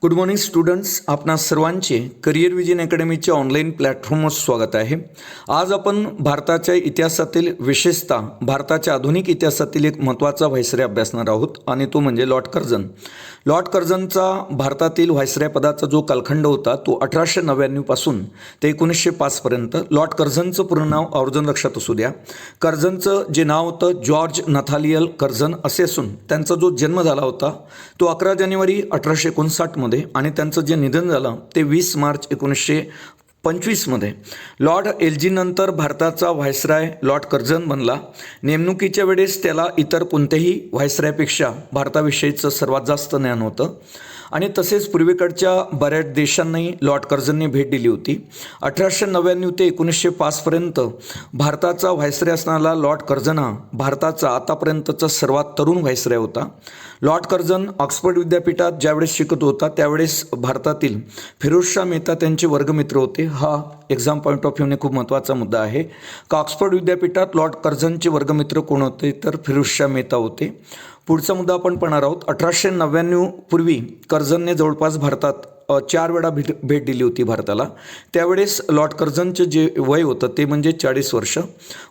Good morning students, आपणा सर्वांचे career vision अकॅडमीच्या online प्लॅटफॉर्मवर स्वागत आहे. आज आपण भारताच्या इतिहासातील विशेषतः भारताच्या आधुनिक इतिहासातील एक महत्त्वाचा व्हायसराय अभ्यासणार आहोत आणि तो म्हणजे लॉर्ड कर्झन. लॉर्ड कर्झनचा भारतातील व्हायसराय पदाचा जो कालखंड होता तो 1899 पासून ते 1905 पर्यंत. लॉर्ड कर्झनचं पूर्ण नाव आवर्जून लक्षात असू द्या. कर्झनचं जे नाव होतं जॉर्ज नथालियल कर्झन असे असून त्यांचा जो जन्म झाला होता तो 11 जानेवारी 1859 मध्ये आणि त्यांचं जे निधन झालं ते 20 मार्च 1925 मध्ये. लॉर्ड एल्जिननंतर भारताचा व्हायसराय लॉर्ड कर्झन बनला. नेमणुकीच्या वेळेस त्याला इतर कोणत्याही व्हायसरायपेक्षा भारताविषयीचं सर्वात जास्त ज्ञान होतं आणि तसेच पूर्वेकडच्या बऱ्याच देशांनाही लॉर्ड कर्झनने भेट दिली होती. 1899 ते 1905 पर्यंत भारताचा व्हायसराय असणारा लॉर्ड कर्झन हा भारताचा आतापर्यंतचा सर्वात तरुण व्हायसराय होता. लॉर्ड कर्झन ऑक्सफर्ड विद्यापीठात ज्यावेळेस शिकत होता त्यावेळेस भारतातील फिरोजशाह मेहता त्यांचे वर्गमित्र होते. हा एक्झाम पॉईंट ऑफ व्ह्यूने खूप महत्त्वाचा मुद्दा आहे का ऑक्सफर्ड विद्यापीठात लॉर्ड कर्झनचे वर्गमित्र कोण होते तर फिरोजशाह मेहता होते. पुढचा मुद्दा आपण पाहणार आहोत. 1899 पूर्वी कर्झनने जवळपास भारतात 4 वेळा भेट दिली होती भारताला. त्यावेळेस लॉर्ड कर्झनचे जे वय होतं ते म्हणजे 40 वर्ष.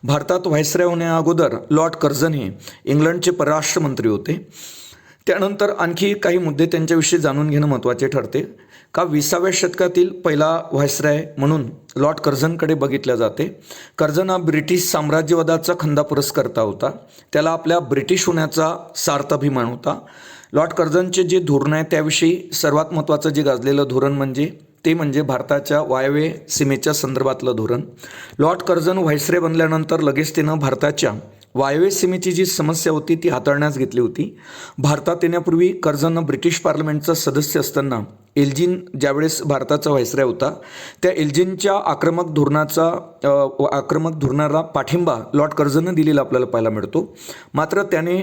भारतात व्हायसराय होण्या अगोदर लॉर्ड कर्झन हे इंग्लंडचे परराष्ट्र मंत्री होते. त्यानंतर आणखी काही मुद्दे त्यांच्याविषयी जाणून घेणं महत्त्वाचे ठरते का 20व्या शतकातील पहिला व्हायसराय म्हणून लॉर्ड कर्झनकडे बघितल्या जाते. कर्झन हा ब्रिटिश साम्राज्यवादाचा खंदा पुरस्कर्ता होता. त्याला आपल्या ब्रिटिश होण्याचा सार्थ अभिमान होता. लॉर्ड कर्झनचे जे धोरण आहे त्याविषयी सर्वात महत्त्वाचं जे गाजलेलं धोरण म्हणजे भारताच्या वायव्य सीमेच्या संदर्भातलं धोरण. लॉर्ड कर्झन व्हायसराय बनल्यानंतर लगेच त्यानं भारताच्या वायव्य सीमेची जी समस्या होती ती हाताळण्यास घेतली होती. भारतात येण्यापूर्वी कर्झन ब्रिटिश पार्लमेंटचा सदस्य असताना एल्जिन ज्यावेळेस भारताचा व्हायसराय होता त्या एल्जिनच्या आक्रमक धोरणाला पाठिंबा लॉर्ड कर्झननं दिलेला आपल्याला पाहायला मिळतो. मात्र त्याने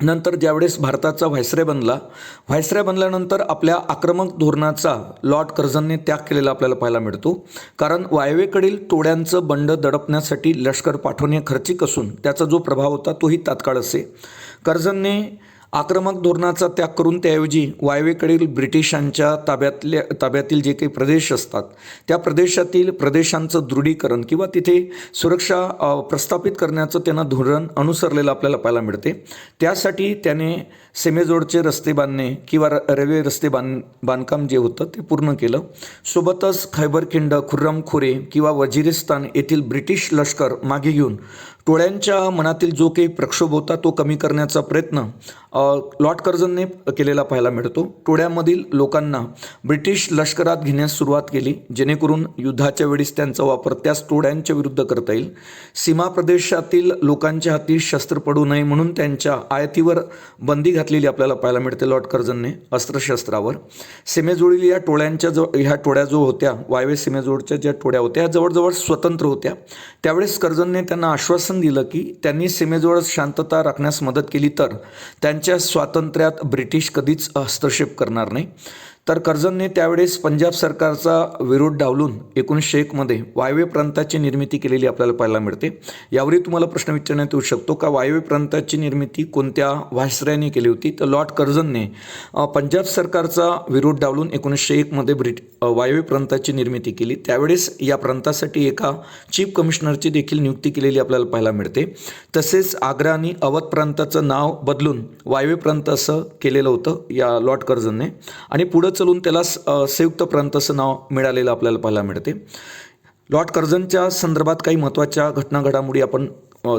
नंतर ज्यावेळेस भारताचा व्हायसराय बनल्यानंतर आपल्या आक्रमक धोरणाचा लॉर्ड कर्झनने त्याग केलेला आपल्याला पाहायला मिळतो. कारण वायव्येकडील टोळ्यांचं बंड दडपण्यासाठी लष्कर पाठवणे खर्चिक असून त्याचा जो प्रभाव होता तोही तात्काळ असे. कर्झनने आक्रमक धोरणाचा त्याग करून त्याऐवजी वायव्येकडील ब्रिटिशांच्या ताब्यातील जे काही प्रदेश असतात त्या प्रदेशांचं दृढीकरण किंवा तिथे सुरक्षा प्रस्थापित करण्याचं त्यांना धोरण अनुसरलेलं आपल्याला पाहायला मिळते. त्यासाठी त्याने सीमेजोडचे रस्ते बांधणे किंवा रेल्वे रस्ते बांधकाम जे होतं ते पूर्ण केलं. सोबतच खैबर खिंड, खुर्रम खोरे किंवा वजिरिस्तान येथील ब्रिटिश लष्कर मागे घेऊन टोळ्यांच्या मनातील जो काही प्रक्षोभ होता तो कमी करण्याचा प्रयत्न लॉर्ड कर्झनने केलेला पाहायला मिळतो. टोळ्यामधील लोकांना ब्रिटिश लष्करात घेण्यास सुरुवात केली जेणेकरून युद्धाच्या वेळेस त्यांचा वापर त्याच टोळ्यांच्या विरुद्ध करता येईल. सीमा प्रदेशातील लोकांच्या हाती शस्त्र पडू नये म्हणून त्यांच्या आयातीवर बंदी घातलेली आपल्याला पाहायला मिळते लॉर्ड कर्झनने अस्त्रशस्त्रावर. सीमेजोडील ह्या टोळ्या जो होत्या वायव्य सीमेजोडच्या ज्या टोळ्या होत्या जवळजवळ स्वतंत्र होत्या. त्यावेळेस कर्झनने त्यांना आश्वासन दिलं की त्यांनी सीमेजवळ शांतता राखण्यास मदत केली तर त्यांच्या स्वातंत्र्यात ब्रिटिश कधीच हस्तक्षेप करणार नाही. तर कर्झनने त्यावेळेस पंजाब सरकारचा विरोध डावलून 1901 मध्ये वायव्य प्रांताची निर्मिती केलेली आपल्याला पाहायला मिळते. यावरही तुम्हाला प्रश्न विचारण्यात येऊ शकतो का वायव्य प्रांताची निर्मिती कोणत्या व्हायसरायने केली होती तर लॉर्ड कर्झनने पंजाब सरकारचा विरोध डावलून 1901 मध्ये वायव्य प्रांताची निर्मिती केली. त्यावेळेस या प्रांतासाठी एका चीफ कमिशनरची देखील नियुक्ती केलेली आपल्याला पाहायला मिळते. तसेच आग्रा आणि अवध प्रांताचं नाव बदलून वायव्य प्रांत असं केलेलं होतं या लॉर्ड कर्झनने आणि पुढं चलून त्याला संयुक्त प्रांत असं नाव मिळालेलं आपल्याला पाहायला मिळते. लॉर्ड कर्झनच्या संदर्भात काही महत्त्वाच्या घडामोडी आपण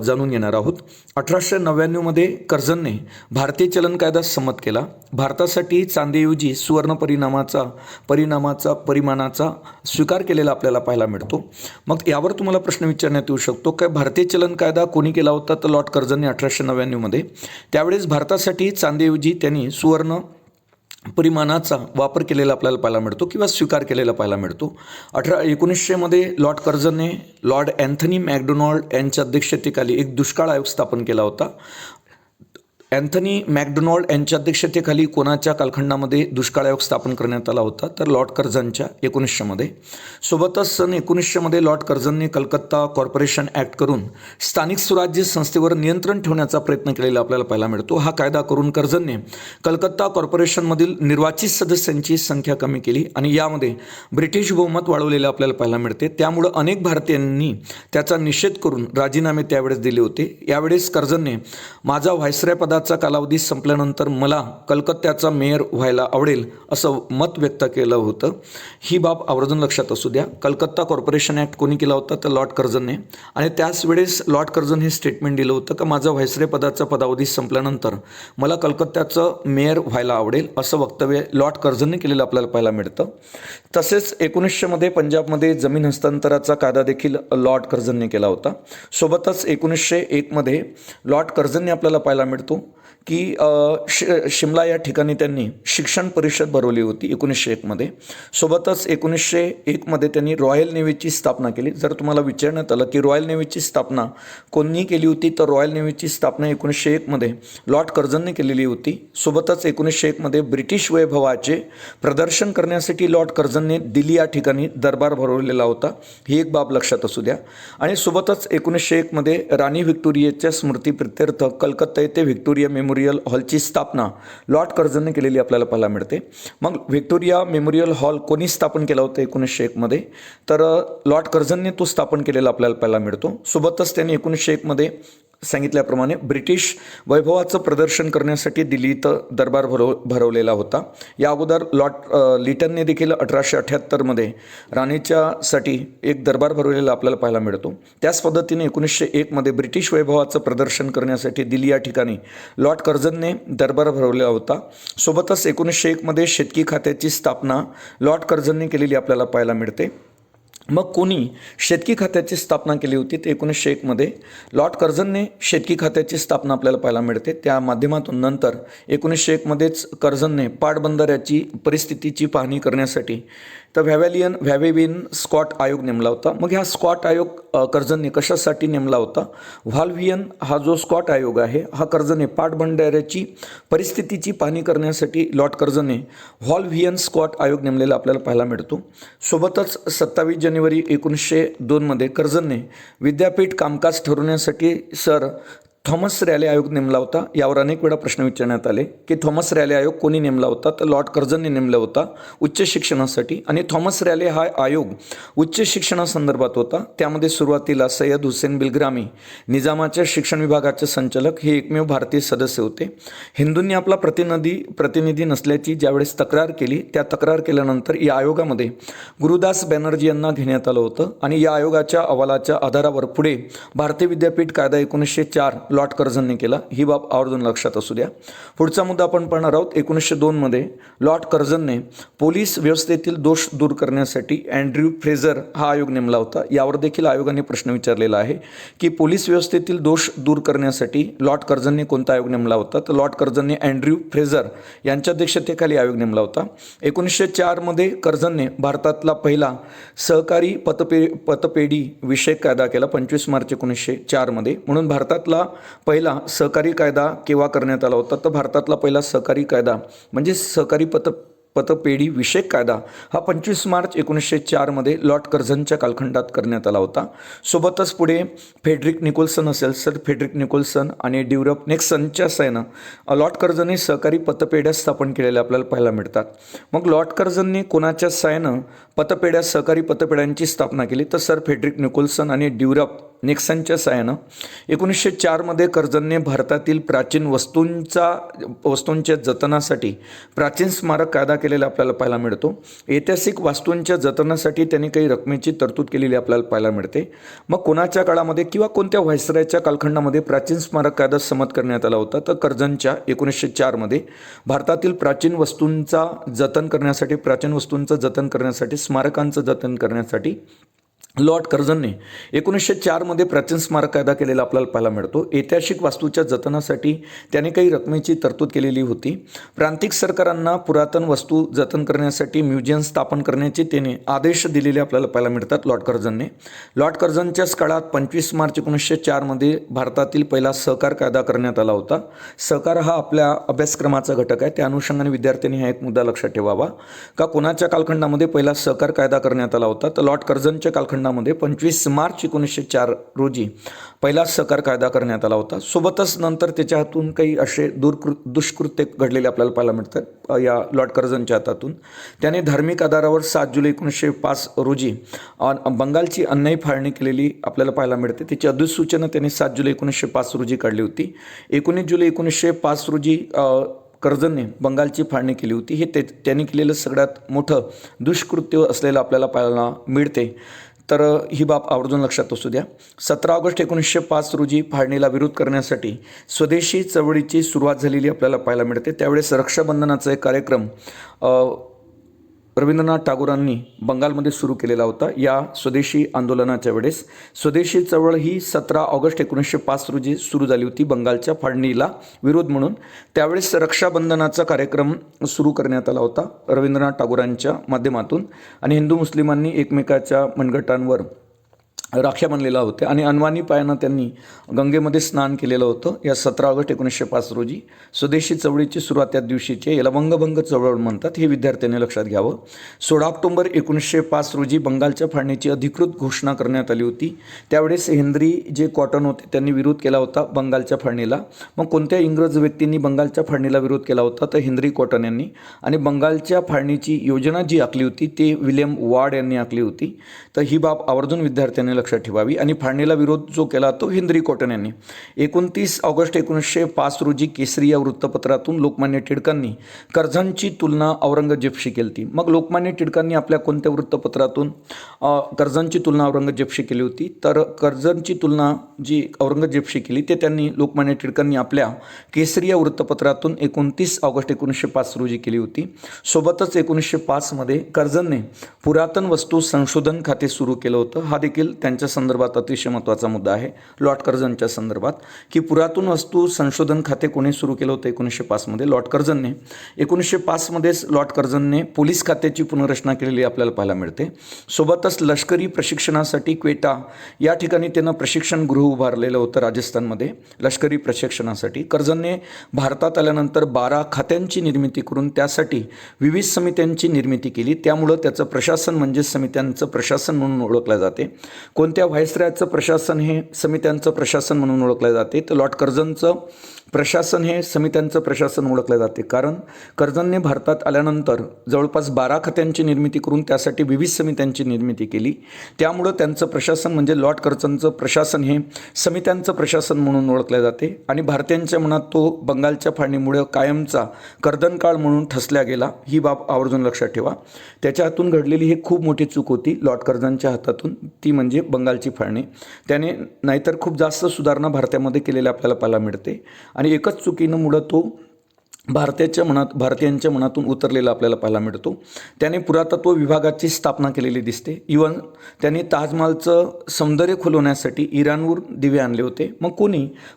जाणून घेणार आहोत. 1899 मध्ये कर्झनने भारतीय चलन कायदा संमत केला. भारतासाठी चांदीऐवजी सुवर्ण परिमाणाचा स्वीकार केलेला आपल्याला पाहायला मिळतो. मग यावर तुम्हाला प्रश्न विचारण्यात येऊ शकतो काय भारतीय चलन कायदा कोणी केला होता तर लॉर्ड कर्झनने 1899 मध्ये. त्यावेळेस भारतासाठी चांदीऐवजी त्यांनी सुवर्ण परिमाणाचा वापर केलेला आपल्याला पाहायला मिळतो किंवा स्वीकार केलेला पाहायला मिळतो. 1900 मध्ये लॉर्ड कर्झनने लॉर्ड अँथनी मॅकडोनाल्ड यांच्या अध्यक्षतेखाली एक दुष्काळ आयोग स्थापन केला होता. अँथनी मॅकडोनाल्ड यांच्या अध्यक्षतेखाली कोणाच्या कालखंडामध्ये दुष्काळ आयोग स्थापन करण्यात आला होता, तर लॉर्ड कर्झनच्या 1900मध्ये. सोबतच सन 1900मध्ये लॉर्ड कर्झनने कलकत्ता कॉर्पोरेशन ॲक्ट करून स्थानिक स्वराज्य संस्थेवर नियंत्रण ठेवण्याचा प्रयत्न केलेला आपल्याला पाहायला मिळतो. हा कायदा करून कर्झनने कलकत्ता कॉर्पोरेशनमधील निर्वाचित सदस्यांची संख्या कमी केली आणि यामध्ये ब्रिटिश बहुमत वाढवलेलं आपल्याला पाहायला मिळते. त्यामुळं अनेक भारतीयांनी त्याचा निषेध करून राजीनामे त्यावेळेस दिले होते. यावेळेस कर्झनने माझा व्हायसरॉय पदाचा कालावधी संपल्यानंतर मला कलकत्त्याचा मेयर व्हायला आवडेल असं मत व्यक्त केलं होतं. ही बाब आवर्जून लक्षात असू द्या. कलकत्ता कॉर्पोरेशन ॲक्ट कोणी केला होता, तर लॉर्ड कर्झनने. आणि त्याच वेळेस लॉर्ड कर्झन हे स्टेटमेंट दिलं होतं की माझा व्हायसरॉय पदाचा पदावधी संपल्यानंतर मला कलकत्त्याचं मेयर व्हायला आवडेल असं वक्तव्य लॉर्ड कर्झनने केलेलं आपल्याला पाहायला मिळतं. तसेच 1900मध्ये पंजाबमध्ये जमीन हस्तांतराचा कायदा देखील लॉर्ड कर्झनने केला होता. सोबतच 1901मध्ये लॉर्ड कर्झनने आपल्याला पाहायला मिळतो की शिमला या ठिकाणी त्यांनी शिक्षण परिषद भरवली होती 1901मध्ये. सोबतच 1901मध्ये त्यांनी रॉयल नेव्हीची स्थापना केली. जर तुम्हाला विचारण्यात आलं की रॉयल नेव्हीची स्थापना कोणी केली होती, तर रॉयल नेव्हीची स्थापना 1901मध्ये लॉर्ड कर्झनने केलेली होती. सोबतच 1901मध्ये ब्रिटिश वैभवाचे प्रदर्शन करण्यासाठी लॉर्ड कर्झनने दिल्ली या ठिकाणी दरबार भरवलेला होता. ही एक बाब लक्षात असू द्या. आणि सोबतच 1901मध्ये राणी व्हिक्टोरियाच्या स्मृतीप्रित्यर्थ कलकत्ता येथे व्हिक्टोरिया मेमोरियल हॉलची स्थापना लॉर्ड कर्झनने केलेली आपल्याला पाहायला मिळते. मग व्हिक्टोरिया मेमोरियल हॉल कोणी स्थापन केला होता 1901मध्ये, तर लॉर्ड कर्झनने तो स्थापन केलेला आपल्याला पाहायला मिळतो. सोबतच त्यांनी 1901मध्ये सांगितल्याप्रमाणे ब्रिटिश वैभवाचं प्रदर्शन करण्यासाठी दिल्लीत दरबार भरवलेला होता. या अगोदर लॉर्ड लिटनने देखील 1878मध्ये राणीच्यासाठी एक दरबार भरवलेला आपल्याला पाहायला मिळतो. त्याच पद्धतीने 1901मध्ये ब्रिटिश वैभवाचं प्रदर्शन करण्यासाठी दिल्ली या ठिकाणी लॉर्ड कर्झनने दरबार भरवलेला होता. सोबतच 1901मध्ये शेतकी खात्याची स्थापना लॉर्ड कर्झनने केलेली आपल्याला पाहायला मिळते. मग कोणी शेतकी खात्याची स्थापना केली होती, ते 1901मध्ये लॉर्ड कर्झनने शेतकी खात्याची स्थापना आपल्याला पाहायला मिळते. त्या माध्यमातून नंतर 1901मध्येच कर्झनने पाटबंधाऱ्याची परिस्थितीची पाहणी करण्यासाठी तर व्हॅवेविन स्कॉट आयोग नेमला होता. मग ह्या स्कॉट आयोग कर्झनने कशासाठी नेमला होता? व्हॅल्व्हियन हा जो स्कॉट आयोग आहे, हा कर्झनने पाटबंधाऱ्याची परिस्थितीची पाहणी करण्यासाठी लॉर्ड कर्झनने व्हॅल्व्हियन स्कॉट आयोग नेमलेला आपल्याला पाहायला मिळतो. सोबतच 27 जानेवारी 1902मध्ये कर्झनने विद्यापीठ कामकाज ठरवण्यासाठी सर थॉमस रॅले आयोग नेमला होता. यावर अनेक वेळा प्रश्न विचारण्यात आले की थॉमस रॅले आयोग कोणी नेमला होता, तर लॉर्ड कर्झनने नेमला होता उच्च शिक्षणासाठी. आणि थॉमस रॅले हा आयोग उच्च शिक्षणासंदर्भात होता. त्यामध्ये सुरुवातीला सय्यद हुसेन बिलग्रामी निजामाच्या शिक्षण विभागाचे संचालक हे एकमेव भारतीय सदस्य होते. हिंदूंनी आपला प्रतिनिधी नसल्याची ज्यावेळेस तक्रार केली, त्या तक्रार केल्यानंतर या आयोगामध्ये गुरुदास बॅनर्जी यांना घेण्यात आलं होतं. आणि या आयोगाच्या अहवालाच्या आधारावर पुढे भारतीय विद्यापीठ कायदा 1904 लॉर्ड कर्झनने केला. ही बाब आवर्जून लक्षात असू द्या. पुढचा मुद्दा आपण पाहणार आहोत. 1902मध्ये लॉर्ड कर्झनने पोलीस व्यवस्थेतील दोष दूर करण्यासाठी अँड्र्यू फ्रेझर हा आयोग नेमला होता. यावर देखील आयोगाने प्रश्न विचारलेला आहे की पोलीस व्यवस्थेतील दोष दूर करण्यासाठी लॉर्ड कर्झनने कोणता आयोग नेमला होता, तर लॉर्ड कर्झनने अँड्र्यू फ्रेझर यांच्या अध्यक्षतेखाली आयोग नेमला होता. 1904मध्ये कर्झनने भारतातला पहिला सहकारी पतपेढी विषयक कायदा केला 25 मार्च 1904मध्ये. म्हणून भारतातला पहिला सहकारी कायदा केव्हा करण्यात आला होता, तर भारतातला पहिला सहकारी कायदा म्हणजे सहकारी पतपेढी विषयक कायदा हा 25 मार्च 1904मध्ये लॉर्ड कर्झनच्या कालखंडात करण्यात आला होता. सोबतच पुढे फेडरिक निकोल्सन असेल, सर फेडरिक निकोल्सन आणि ड्युरप नेक्सनच्या साहाय्यानं लॉर्ड कर्झनने सहकारी पतपेढ्या स्थापन केलेल्या आपल्याला पाहायला मिळतात. मग लॉर्ड कर्झनने कोणाच्या साहाय्यानं सहकारी पतपेढ्यांची स्थापना केली, तर सर फेडरिक निकोल्सन आणि ड्युरप नेक्सनच्या साहाय्यानं. 1904मध्ये कर्झनने भारतातील प्राचीन वस्तूंच्या जतनासाठी प्राचीन स्मारक कायदा केलेला आपल्याला पाहायला मिळतो. ऐतिहासिक वास्तूंच्या जतनासाठी त्यांनी काही रकमेची तरतूद केलेली आपल्याला पाहायला मिळते. मग कोणाच्या काळामध्ये किंवा कोणत्या व्हायसरायच्या कालखंडामध्ये प्राचीन स्मारक कायदा संमत करण्यात आला होता, तर कर्झनच्या 1904मध्ये भारतातील प्राचीन वस्तूंचं जतन करण्यासाठी स्मारकांचं जतन करण्यासाठी लॉर्ड कर्झनने 1904मध्ये प्राचीन स्मारक कायदा केलेला आपल्याला पाहायला मिळतो. ऐतिहासिक वास्तूच्या जतनासाठी त्याने काही रकमेची तरतूद केलेली होती. प्रांतिक सरकारांना पुरातन वस्तू जतन करण्यासाठी म्युझियम स्थापन करण्याचे त्याने आदेश दिलेले आपल्याला पाहायला मिळतात लॉर्ड कर्झनने. लॉर्ड कर्झनच्याच काळात 25 मार्च 1904मध्ये भारतातील पहिला सहकार कायदा करण्यात आला होता. सहकार हा आपल्या अभ्यासक्रमाचा घटक आहे. त्या अनुषंगाने विद्यार्थ्यांनी हा एक मुद्दा लक्षात ठेवावा का कोणाच्या कालखंडामध्ये पहिला सहकार कायदा करण्यात आला होता. तर लॉर्ड कर्झनच्या कालखंडामध्ये 25 मार्च 1904 रोजी पहिला सहकार कायदा करण्यात आला होता. सोबतच नंतर त्याच्या हातून काही असे दुष्कृत्य घडलेले आपल्याला पाहायला मिळतात या लॉर्ड कर्झनच्या हातातून. त्याने धार्मिक आधारावर 7 जुलै 1905 रोजी बंगालची अन्यायी फाळणी केलेली आपल्याला पाहायला मिळते. त्याची अधिसूचना त्याने 7 जुलै 1905 रोजी काढली होती. 19 जुलै 1905 रोजी कर्झनने बंगालची फाळणी केली होती. हे त्यांनी केलेलं सगळ्यात मोठं दुष्कृत्य असलेलं आपल्याला पाहायला मिळते. तर ही बाब आवर्जून लक्षात असू द्या. 17 ऑगस्ट 1905 रोजी फाळणीला विरोध करण्यासाठी स्वदेशी चळवळीची सुरुवात झालेली आपल्याला पाहायला मिळते. त्यावेळेस रक्षाबंधनाचा एक कार्यक्रम रवींद्रनाथ टागोरांनी बंगालमध्ये सुरू केलेला होता. या स्वदेशी आंदोलनाच्या वेळेस स्वदेशी चळवळ ही 17 ऑगस्ट 1905 रोजी सुरू झाली होती बंगालच्या फाळणीला विरोध म्हणून. त्यावेळेस रक्षाबंधनाचा कार्यक्रम सुरू करण्यात आला होता रवींद्रनाथ टागोरांच्या माध्यमातून आणि हिंदू मुस्लिमांनी एकमेकाच्या मनगटांवर राख्या बांधलेल्या होत्या आणि अनवाणी पायानं त्यांनी गंगेमध्ये स्नान केलेलं होतं. या 17 ऑगस्ट 1905 रोजी स्वदेशी चळवळीची सुरुवात त्या दिवशीची याला वंगभंग चळवळ म्हणतात. हे विद्यार्थ्यांनी लक्षात घ्यावं. 16 ऑक्टोबर 1905 रोजी बंगालच्या फाळणीची अधिकृत घोषणा करण्यात आली होती. त्यावेळेस हेनरी जे कॉटन होते त्यांनी विरोध केला होता बंगालच्या फाळणीला. मग कोणत्या इंग्रज व्यक्तींनी बंगालच्या फाळणीला विरोध केला होता तर हेनरी कॉटन यांनी. आणि बंगालच्या फाळणीची योजना जी आखली होती ती विल्यम वॉर्ड यांनी आखली होती. तर ही बाब आवर्जून विद्यार्थ्यांनी लक्षात ठेवावी. आणि फाळणीला विरोध जो केला तो हेनरी कॉटन यांनी. 29 ऑगस्ट 1905 रोजी केसरी या वृत्तपत्रातून लोकमान्य टिळकांनी कर्झनची तुलना औरंगजेबशी केली होती. मग लोकमान्य टिळकांनी आपल्या कोणत्या वृत्तपत्रातून कर्झनची तुलना औरंगजेबशी केली होती तर कर्झनची तुलना जी औरंगजेबशी केली ते त्यांनी लोकमान्य टिळकांनी आपल्या केसरी या वृत्तपत्रातून 29 ऑगस्ट 1905 रोजी केली होती. सोबतच 1905 मध्ये कर्झनने पुरातन वस्तू संशोधन खाते सुरू केलं होतं. हा देखील त्यांच्या संदर्भात अतिशय महत्त्वाचा मुद्दा आहे लॉर्ड कर्झनच्या संदर्भात की पुरातन वस्तू संशोधन खाते कोणी सुरू केलं होतं 1905 मध्ये लॉर्ड कर्झनने. 1905 मध्येच लॉर्ड कर्झनने पोलीस खात्याची पुनर्रचना केलेली आपल्याला पाहायला मिळते. सोबतच लष्करी प्रशिक्षणासाठी क्वेटा या ठिकाणी त्यानं प्रशिक्षण गृह उभारलेलं होतं राजस्थानमध्ये लष्करी प्रशिक्षणासाठी. कर्झनने भारतात आल्यानंतर 12 खात्यांची निर्मिती करून त्यासाठी विविध समित्यांची निर्मिती केली. त्यामुळं त्याचं प्रशासन म्हणजे समित्यांचं प्रशासन म्हणून ओळखलं जाते. कोणत्या व्हाईसरॉयचं प्रशासन हे समित्यांचं प्रशासन म्हणून ओळखले जाते तर लॉर्ड कर्झनचं प्रशासन हे समित्यांचं प्रशासन ओळखले जाते. कारण कर्झनने भारतात आल्यानंतर जवळपास 12 खात्यांची निर्मिती करून त्यासाठी विविध समित्यांची निर्मिती केली. त्यामुळं त्यांचं प्रशासन म्हणजे लॉर्ड कर्झनचं प्रशासन हे समित्यांचं प्रशासन म्हणून ओळखले जाते. आणि भारतीयांच्या मनात तो बंगालच्या फाळणीमुळे कायमचा कर्दनकाळ म्हणून ठसल्या गेला. ही बाब आवर्जून लक्षात ठेवा. त्याच्या हातून घडलेली ही खूप मोठी चूक होती लॉर्ड कर्झनच्या हातातून, ती म्हणजे बंगालची फाळणी. त्याने नाहीतर खूप जास्त सुधारणा भारतामध्ये केलेल्या आपल्याला पाहायला मिळते आणि एकच चुकीनं मुळे तो भारतीयांच्या मनातून उतरलेला आपल्याला पाहायला मिळतो. त्याने पुरातत्व विभागाची स्थापना केलेली दिसते. इवन त्यांनी ताजमहालचं सौंदर्य खुलवण्यासाठी इराणवरून दिवे आणले होते. मग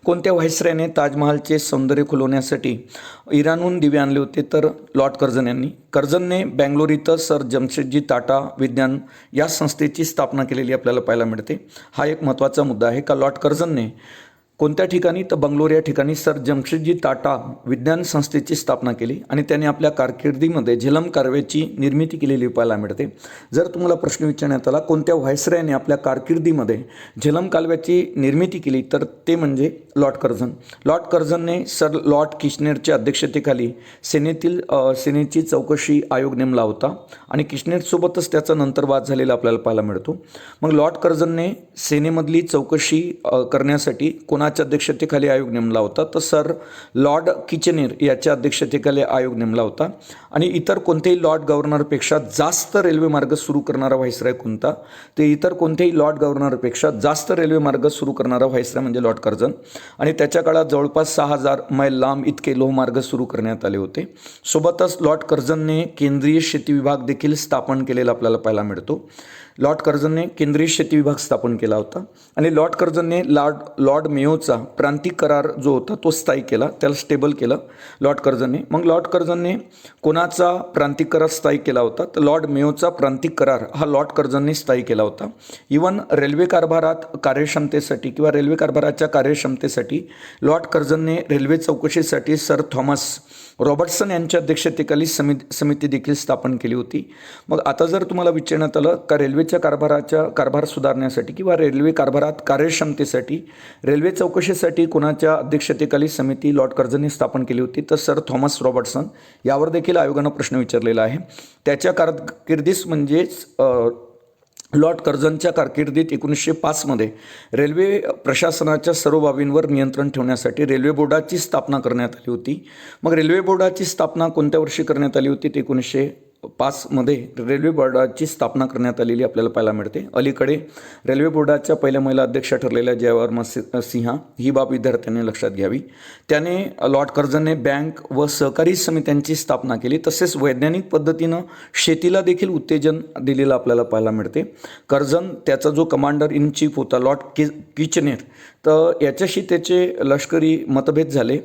कोणत्या व्हाईसरॉयने ताजमहालचे सौंदर्य खुलवण्यासाठी इराणहून दिवे आणले होते तर लॉर्ड कर्झन यांनी. कर्झनने बँगलोर इथं सर जमशेदजी टाटा विज्ञान या संस्थेची स्थापना केलेली आपल्याला पाहायला मिळते. हा एक महत्त्वाचा मुद्दा आहे का लॉर्ड कर्झनने कोणत्या ठिकाणी तर बंगलोर या ठिकाणी सर जमशेदजी टाटा विज्ञान संस्थेची स्थापना केली आणि त्याने आपल्या कारकिर्दीमध्ये झेलम कालव्याची निर्मिती केलेली पाहायला मिळते. जर तुम्हाला प्रश्न विचारण्यात आला कोणत्या व्हाईसरॉयने आपल्या कारकिर्दीमध्ये झेलम कालव्याची निर्मिती केली तर ते म्हणजे लॉर्ड कर्झन. लॉर्ड कर्झनने सर लॉर्ड किशनेरच्या अध्यक्षतेखाली सेनेची चौकशी आयोग नेमला होता आणि किशनेरसोबतच त्याचा नंतर वाद झालेला आपल्याला पाहायला मिळतो. मग लॉर्ड कर्झनने सेनेमधली चौकशी करण्यासाठी कोणाची कोणाच्या अध्यक्षतेखाली आयोग नेमला होता, तर सर लॉर्ड किचनेर याच्या अध्यक्षतेखाली आयोग नेमला होता. आणि इतर कोणत्याही लॉर्ड गव्हर्नरपेक्षा जास्त रेल्वे मार्ग सुरू करणारा व्हाईसराय कोणता, ते इतर कोणत्याही लॉर्ड गव्हर्नरपेक्षा जास्त रेल्वे मार्ग सुरू करणारा व्हाईसराय म्हणजे लॉर्ड कर्झन. आणि त्याच्या काळात जवळपास 6,000 मैल लांब इतके लोहमार्ग सुरू करण्यात आले होते. सोबतच लॉर्ड कर्झनने केंद्रीय शेती विभाग देखील स्थापन केलेला आपल्याला पाहायला मिळतो. लॉर्ड कर्झनने केंद्रीय शेती विभाग स्थापन केला होता. आणि लॉर्ड कर्झनने लॉर्ड मेयोचा प्रांतिक करार जो होता तो स्थायी केला, त्याला स्टेबल केलं लॉर्ड कर्झनने. मग लॉर्ड कर्झनने कोणाचा प्रांतिक करार स्थायी केला होता, तर लॉर्ड मेयोचा प्रांतिक करार हा लॉर्ड कर्झनने स्थायी केला होता. इवन रेल्वे कारभारात कार्यक्षमतेसाठी किंवा रेल्वे कारभाराच्या कार्यक्षमतेसाठी लॉर्ड कर्झनने रेल्वे चौकशीसाठी सर थॉमस रॉबर्टसन यांच्या अध्यक्षतेखाली समिती देखील स्थापन केली होती. मग आता जर तुम्हाला विचारण्यात आलं का रेल्वेच्या कारभार सुधारण्यासाठी किंवा रेल्वे कारभारात कार्यक्षमतेसाठी रेल्वे चौकशीसाठी कोणाच्या अध्यक्षतेखाली समिती लॉर्ड कर्झनने स्थापन केली होती, तर सर थॉमस रॉबर्टसन. यावर देखील आयोगानं प्रश्न विचारलेला आहे. त्याच्या कारकिर्दीस म्हणजेच लॉर्ड कर्झनच्या कारकिर्दीत 1905 रेल्वे प्रशासनाच्या सर्व बाबींवर नियंत्रण ठेवण्यासाठी रेल्वे बोर्डाची स्थापना करण्यात आली होती. मग रेल्वे बोर्डाची स्थापना कोणत्या वर्षी करण्यात आली होती, ते 1905 रेल्वे बोर्डाची स्थापना करण्यात आलेली आपल्याला पाहायला मिळते. अलीकडे रेल्वे बोर्डाच्या पहिल्या महिला अध्यक्षा ठरलेल्या जयवर्मा सिन्हा ही बाब विद्यार्थ्यांनी लक्षात घ्यावी. त्याने लॉर्ड कर्झनने बँक व सहकारी समित्यांची स्थापना केली. तसेच वैज्ञानिक पद्धतीनं शेतीला देखील उत्तेजन दिलेलं आपल्याला पाहायला मिळते. कर्झन त्याचा जो कमांडर इन चीफ होता लॉर्ड किचनेर, तर याच्याशी त्याचे लष्करी मतभेद झाले.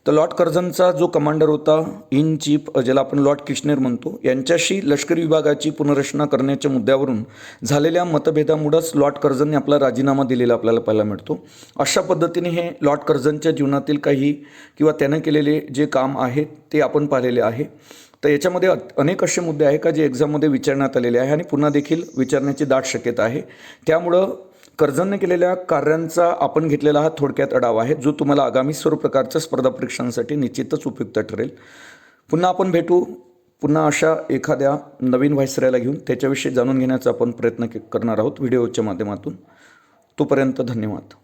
तर लॉर्ड कर्झनचा जो कमांडर होता इन चीफ, ज्याला आपण लॉर्ड किचनेर म्हणतो, यांच्याशी लष्करी विभागाची पुनर्रचना करण्याच्या मुद्द्यावरून झालेल्या मतभेदामुळेच लॉर्ड कर्झनने आपला राजीनामा दिलेला आपल्याला पाहायला मिळतो. अशा पद्धतीने हे लॉर्ड कर्झनच्या जीवनातील काही किंवा त्यानं केलेले जे काम आहे ते आपण पाहिलेले आहे. तर याच्यामध्ये अनेक असे मुद्दे आहे का जे एक्झाममध्ये विचारण्यात आलेले आहे आणि पुन्हा देखील विचारण्याची दाट शक्यता आहे. त्यामुळं कर्झनने केलेल्या कार्यांचा आपण घेतलेला हा थोडक्यात आढावा आहे, जो तुम्हाला आगामी सर्व प्रकारच्या स्पर्धा परीक्षांसाठी निश्चितच उपयुक्त ठरेल. पुन्हा आपण भेटू पुन्हा अशा एखाद्या नवीन व्हाईसरायला घेऊन त्याच्याविषयी जाणून घेण्याचा आपण प्रयत्न करणार आहोत व्हिडिओच्या माध्यमातून. तोपर्यंत धन्यवाद.